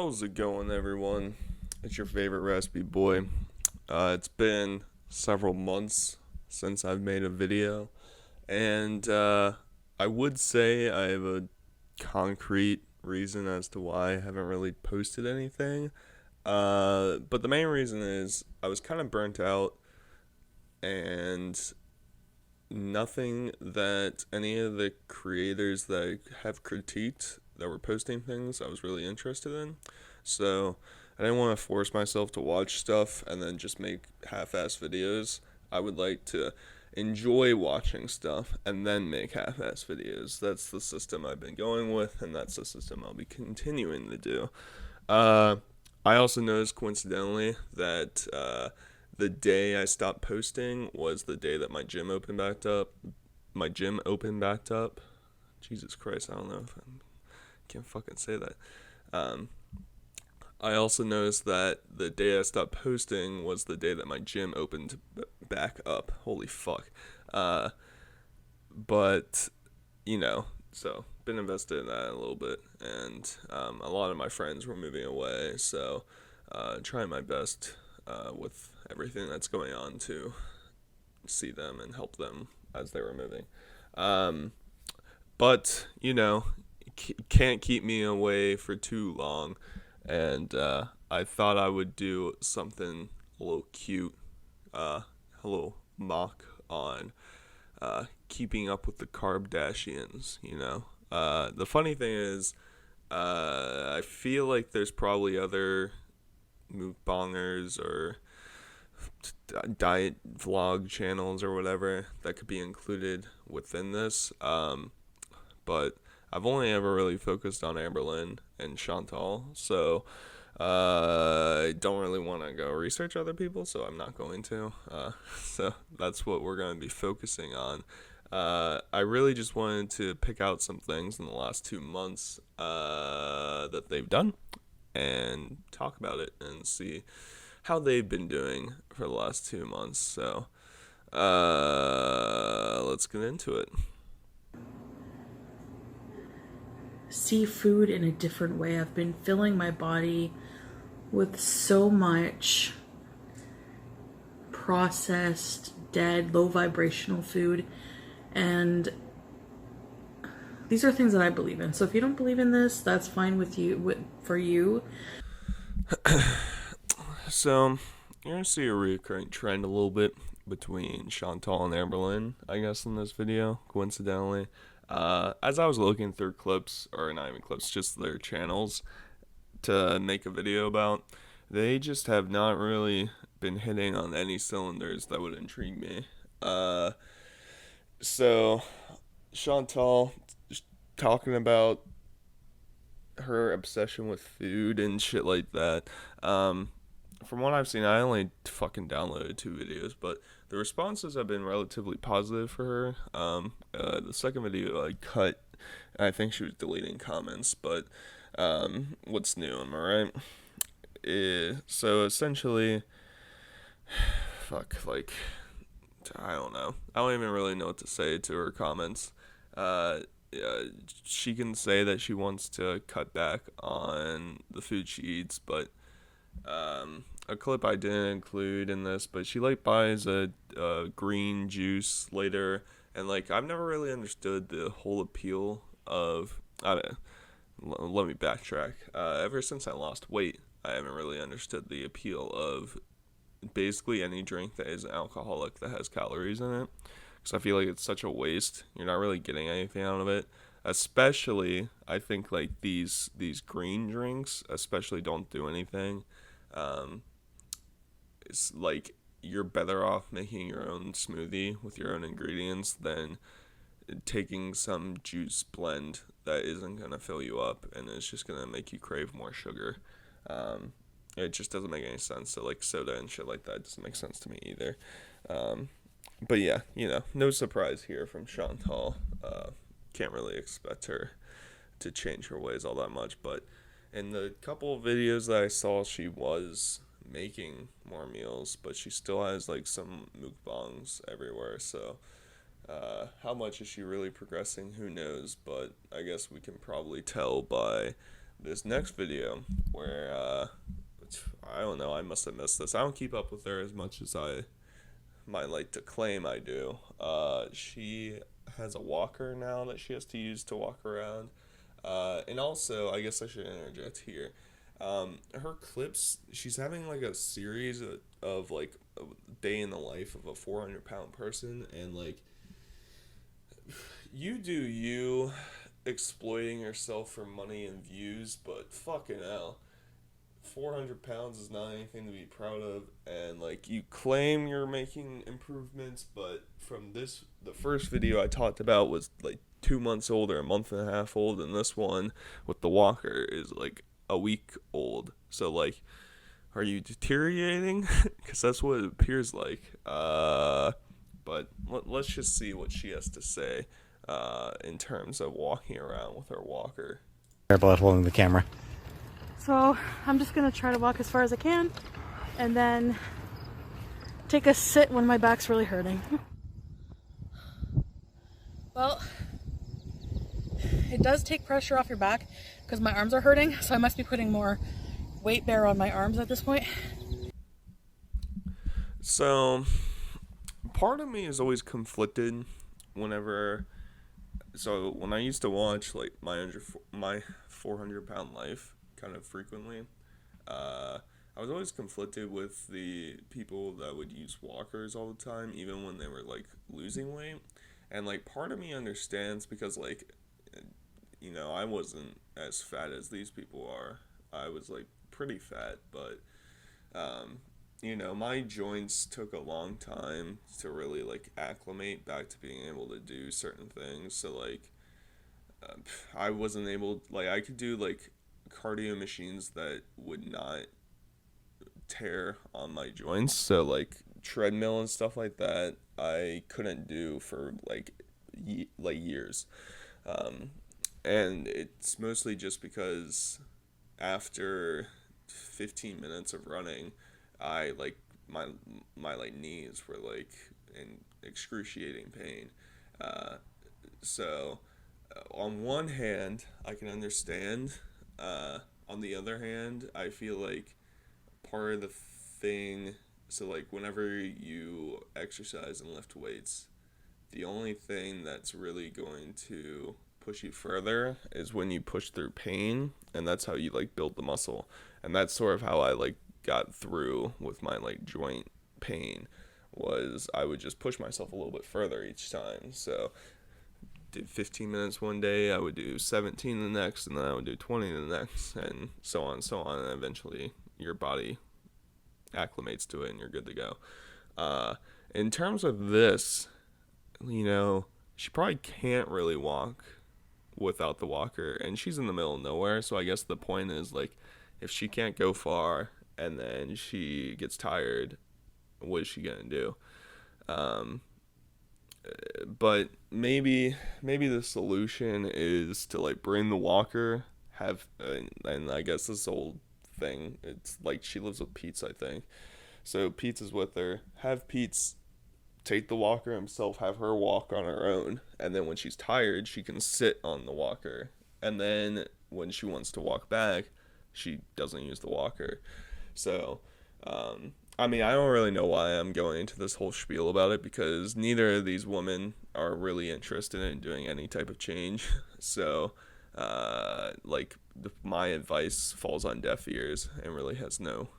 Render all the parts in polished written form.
How's it going, everyone? It's your favorite recipe boy. It's been several months since I've made a video, and I would say I have a concrete reason as to why I haven't really posted anything. But the main reason is I was kind of burnt out, and nothing that any of the creators that I have critiqued that were posting things I was really interested in. So I didn't want to force myself to watch stuff and then just make half-ass videos. I would like to enjoy watching stuff and then make half-ass videos. That's the system I've been going with, and that's the system I'll be continuing to do. Uh, I also noticed coincidentally that the day I stopped posting was the day that my gym opened back up. My gym opened back up. Jesus Christ, I don't know if I can't fucking say that. Um, I also noticed that the day I stopped posting was the day that my gym opened back up. Holy fuck. Uh, but, so been invested in that a little bit. And a lot of my friends were moving away. So trying my best with everything that's going on to see them and help them as they were moving. Um, but, can't keep me away for too long, and I thought I would do something a little cute, a little mock on keeping up with the CARBdashians. The funny thing is, I feel like there's probably other mukbangers or diet vlog channels or whatever that could be included within this. But I've only ever really focused on Amberlynn and Chantal, so I don't really want to go research other people, so I'm not going to. So that's what we're going to be focusing on. I really just wanted to pick out some things in the last 2 months that they've done and talk about it and see how they've been doing for the last 2 months. So let's get into it. See food in a different way. I've been filling my body with so much processed, dead, low vibrational food, and these are things that I believe in. So if you don't believe in this, that's fine with you. For you, So you're gonna see a recurring trend a little bit between Chantal and Amberlynn, I guess, in this video, coincidentally. As I was looking through clips, or not even clips, just their channels to make a video about, they just have not really been hitting on any cylinders that would intrigue me. So Chantal talking about her obsession with food and shit like that. From what I've seen, I only fucking downloaded 2 videos, but the responses have been relatively positive for her. The second video I cut, I think she was deleting comments, but what's new, am I right? So essentially, fuck, like, I don't know. I don't even really know what to say to her comments. Yeah, she can say that she wants to cut back on the food she eats, but a clip I didn't include in this, but she like buys a green juice later, and like I've never really understood the whole appeal of. Let me backtrack. Ever since I lost weight, I haven't really understood the appeal of basically any drink that is alcoholic that has calories in it, because I feel like it's such a waste. You're not really getting anything out of it. Especially, I think like these green drinks, especially, don't do anything. Um, it's like you're better off making your own smoothie with your own ingredients than taking some juice blend that isn't gonna fill you up and it's just gonna make you crave more sugar. Um, it just doesn't make any sense. So like soda and shit like that doesn't make sense to me either. Um, but yeah, no surprise here from Chantal. Can't really expect her to change her ways all that much, but in the couple of videos that I saw, she was making more meals, but she still has like some mukbangs everywhere. So, how much is she really progressing? Who knows? But I guess we can probably tell by this next video where I don't know, I must have missed this. I don't keep up with her as much as I might like to claim I do. She has a walker now that she has to use to walk around. And also, I guess I should interject here. Her clips, she's having like a series of like a day in the life of a 400-pound person, and like you do you exploiting yourself for money and views, but fucking hell. 400 pounds is not anything to be proud of, and like you claim you're making improvements, but from this, the first video I talked about was like 2 months old or a month and a half old, and this one with the walker is like a week old. So like, are you deteriorating? Because that's what it appears like. But let's just see what she has to say in terms of walking around with her walker. Careful at holding the camera. So I'm just gonna try to walk as far as I can and then take a sit when my back's really hurting. Well, it does take pressure off your back because my arms are hurting, so I must be putting more weight bear on my arms at this point. So part of me is always conflicted whenever, so when I used to watch like my 400-pound life kind of frequently, I was always conflicted with the people that would use walkers all the time, even when they were like losing weight. And like part of me understands because like, you know, I wasn't as fat as these people are. I was like pretty fat, but you know, my joints took a long time to really like acclimate back to being able to do certain things. So like, I wasn't able, like I could do like cardio machines that would not tear on my joints. So like treadmill and stuff like that, I couldn't do for like years. And it's mostly just because after 15 minutes of running, I like my like knees were like in excruciating pain. So on one hand, I can understand. On the other hand, I feel like part of the thing, so like whenever you exercise and lift weights, the only thing that's really going to push you further is when you push through pain, and that's how you like build the muscle. And that's sort of how I like got through with my like joint pain, was I would just push myself a little bit further each time. So did 15 minutes one day, I would do 17 the next, and then I would do 20 the next, and so on and so on, and eventually your body acclimates to it and you're good to go. In terms of this, you know, she probably can't really walk without the walker, and she's in the middle of nowhere, so I guess the point is like, if she can't go far and then she gets tired, what is she gonna do? But maybe the solution is to like bring the walker, have and I guess this whole thing, it's like she lives with Pete's, I think, so Pete's is with her, have Pete's take the walker himself, have her walk on her own, and then when she's tired she can sit on the walker, and then when she wants to walk back she doesn't use the walker. So I mean, I don't really know why I'm going into this whole spiel about it, because neither of these women are really interested in doing any type of change. So like my advice falls on deaf ears and really has no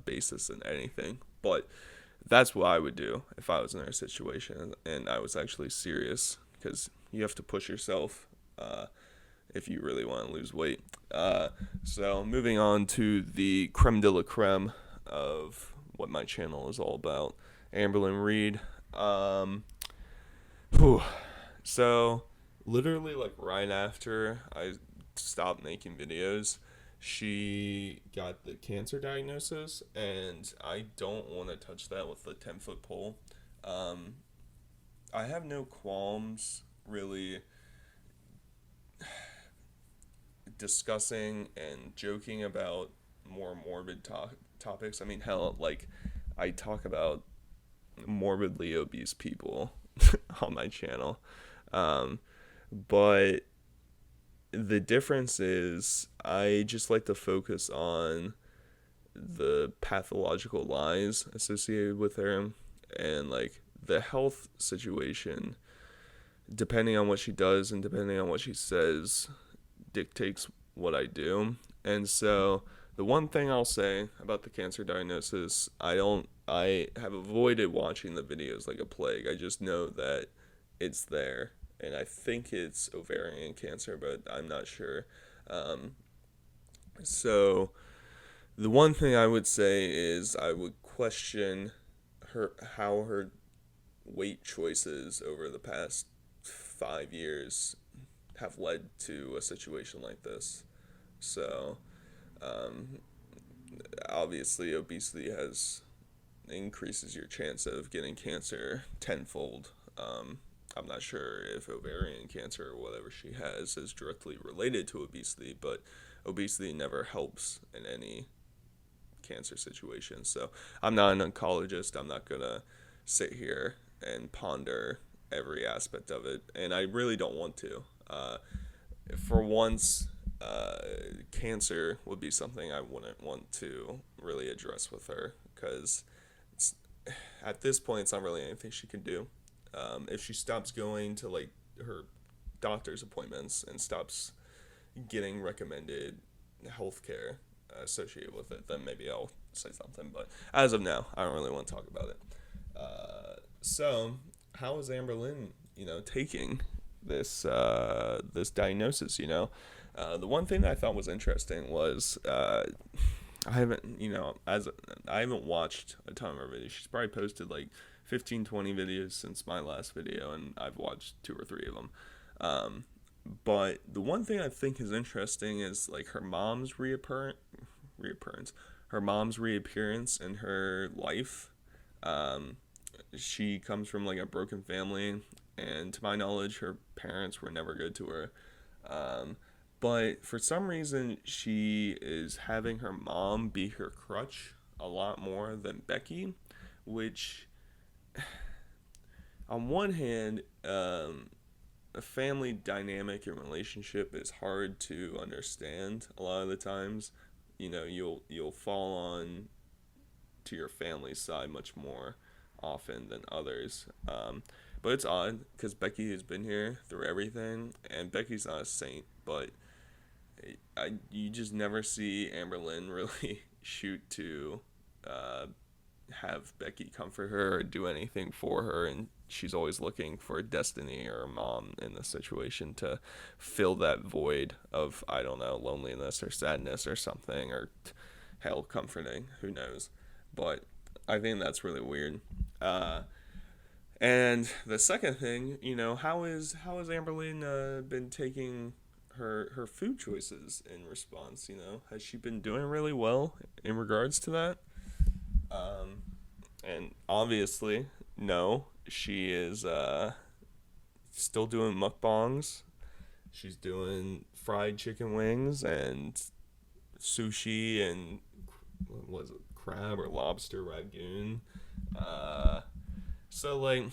basis in anything. But that's what I would do if I was in her situation and I was actually serious, because you have to push yourself if you really want to lose weight. So moving on to the creme de la creme of what my channel is all about, Amberlyn Reed. So literally like right after I stopped making videos, she got the cancer diagnosis, and I don't want to touch that with a 10-foot pole. I have no qualms really discussing and joking about more morbid topics. I mean, hell, like I talk about morbidly obese people on my channel, but the difference is I just like to focus on the pathological lies associated with her, and like the health situation, depending on what she does and depending on what she says, dictates what I do. And so the one thing I'll say about the cancer diagnosis, I have avoided watching the videos like a plague. I just know that it's there, and I think it's ovarian cancer, but I'm not sure. Um, so the one thing I would say is I would question how her weight choices over the past 5 years have led to a situation like this. So, um, obviously, obesity has increases your chance of getting cancer tenfold. I'm not sure if ovarian cancer or whatever she has is directly related to obesity, but obesity never helps in any cancer situation. So I'm not an oncologist. I'm not gonna sit here and ponder every aspect of it, and I really don't want to. For once, uh, cancer would be something I wouldn't want to really address with her because at this point, it's not really anything she can do. If she stops going to like her doctor's appointments and stops getting recommended health care associated with it, then maybe I'll say something. But as of now, I don't really want to talk about it. So, how is Amber Lynn, taking this diagnosis? The one thing that I thought was interesting was I haven't, as I haven't watched a ton of her videos. She's probably posted like 15, 20 videos since my last video, and I've watched 2 or 3 of them. Um, but the one thing I think is interesting is like reappearance, her mom's reappearance in her life. Um, she comes from like a broken family, and to my knowledge, her parents were never good to her. Um, but for some reason, she is having her mom be her crutch a lot more than Becky, which, on one hand, a family dynamic and relationship is hard to understand a lot of the times. You'll fall on to your family's side much more often than others. But it's odd because Becky has been here through everything, and Becky's not a saint, but you just never see Amber Lynn really shoot to uh, have Becky comfort her or do anything for her, and she's always looking for Destiny or Mom in the situation to fill that void of, I don't know, loneliness or sadness or something, or hell, comforting, who knows. But I think that's really weird. And the second thing, how is Amberlyn been taking her food choices in response? Has she been doing really well in regards to that? Um, and obviously, no, she is still doing mukbangs. She's doing fried chicken wings and sushi and what was it, crab or lobster ragoon. Uh, so like,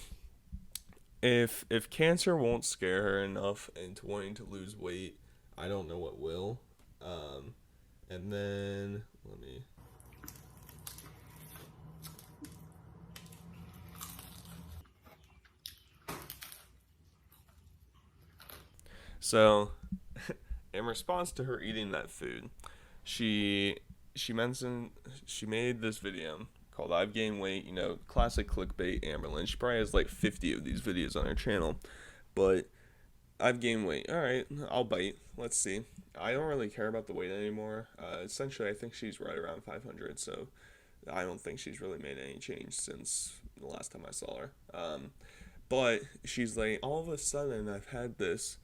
if cancer won't scare her enough into wanting to lose weight, I don't know what will. Um, and then let me. So, in response to her eating that food, she she mentioned she made this video called "I've Gained Weight." Classic clickbait Amberlyn. She probably has like 50 of these videos on her channel, but I've gained weight. All right, I'll bite. Let's see. I don't really care about the weight anymore. Essentially, I think she's right around 500, so I don't think she's really made any change since the last time I saw her. But she's like, all of a sudden, I've had this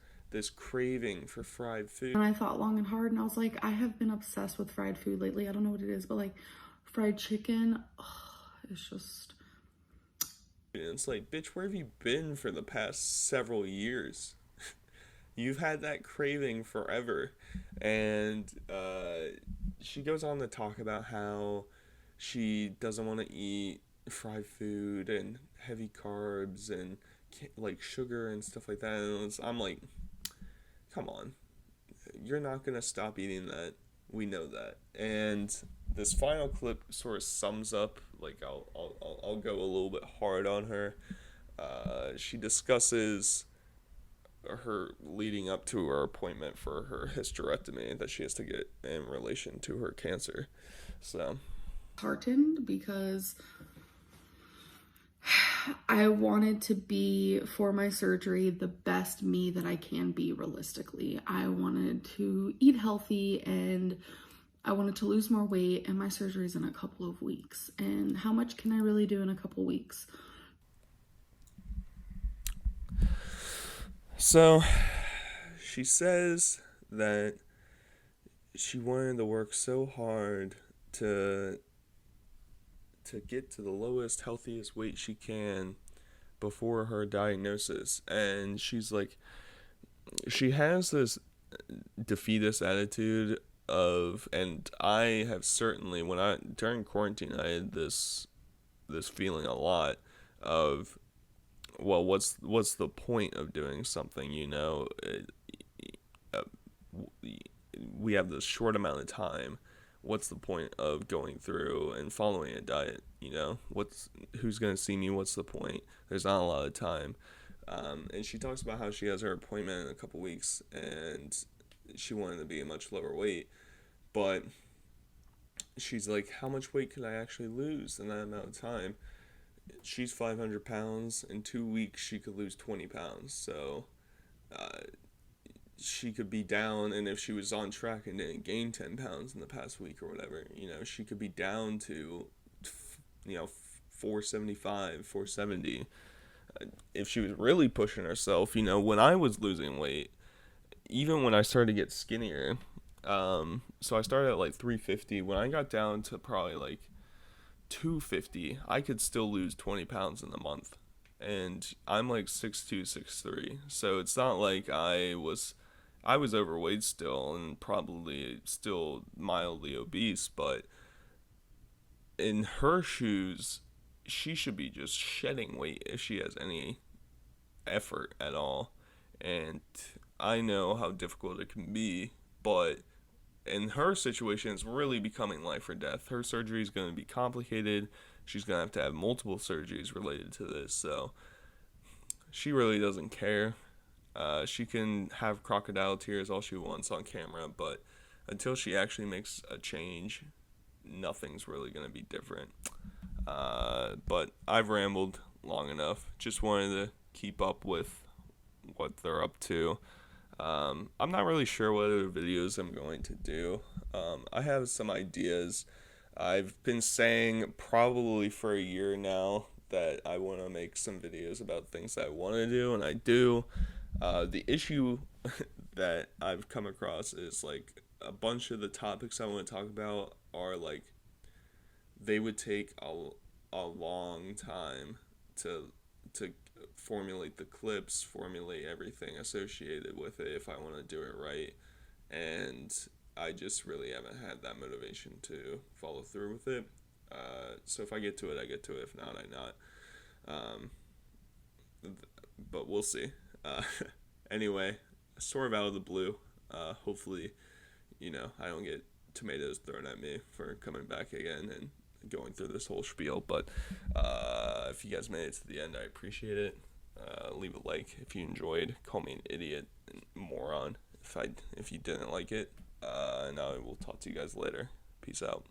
craving for fried food. And I thought long and hard, and I was like, I have been obsessed with fried food lately. I don't know what it is, but like fried chicken, it's just. And it's like, bitch, where have you been for the past several years? You've had that craving forever. And she goes on to talk about how she doesn't want to eat fried food and heavy carbs and like sugar and stuff like that. And I'm like, come on. you're not going to stop eating that. We know that. And this final clip sort of sums up, like, I'll go a little bit hard on her. She discusses her leading up to her appointment for her hysterectomy that she has to get in relation to her cancer. So, Heartened because I wanted to be, for my surgery, the best me that I can be realistically. I wanted to eat healthy and I wanted to lose more weight, and my surgery is in a couple of weeks. And how much can I really do in a couple weeks? so she says that she wanted to work so hard to get to the lowest, healthiest weight she can before her diagnosis. And she's like, she has this defeatist attitude of, and I have certainly, when I, during quarantine, I had this feeling a lot of, well, what's the point of doing something, uh, we have this short amount of time. What's the point of going through and following a diet? Who's gonna see me? What's the point? There's not a lot of time. And she talks about how she has her appointment in a couple weeks, and she wanted to be a much lower weight, but she's like, how much weight could I actually lose in that amount of time? She's 500 pounds. In 2 weeks, she could lose 20 pounds. So uh, she could be down, and if she was on track and didn't gain 10 pounds in the past week or whatever, she could be down to, 475, 470. If she was really pushing herself, when I was losing weight, even when I started to get skinnier, so I started at like 350. When I got down to probably like 250, I could still lose 20 pounds in a month. And I'm like 6'2", 6'3". So it's not like I was overweight still and probably still mildly obese, but in her shoes, she should be just shedding weight if she has any effort at all. And I know how difficult it can be, but in her situation, it's really becoming life or death. Her surgery is going to be complicated. She's going to have multiple surgeries related to this, so she really doesn't care. She can have crocodile tears all she wants on camera, but until she actually makes a change, nothing's really going to be different. But I've rambled long enough. Just wanted to keep up with what they're up to. I'm not really sure what other videos I'm going to do. I have some ideas. I've been saying probably for a year now that I want to make some videos about things that I want to do, and I do. The issue that I've come across is like a bunch of the topics I want to talk about are like they would take a long time to formulate the clips, formulate everything associated with it if I want to do it right. And I just really haven't had that motivation to follow through with it. So if I get to it, I get to it. If not, I not. Um, but we'll see. Uh, anyway, sort of out of the blue. Hopefully, I don't get tomatoes thrown at me for coming back again and going through this whole spiel. But if you guys made it to the end, I appreciate it. Leave a like if you enjoyed. Call me an idiot and moron if you didn't like it. And I will talk to you guys later. Peace out.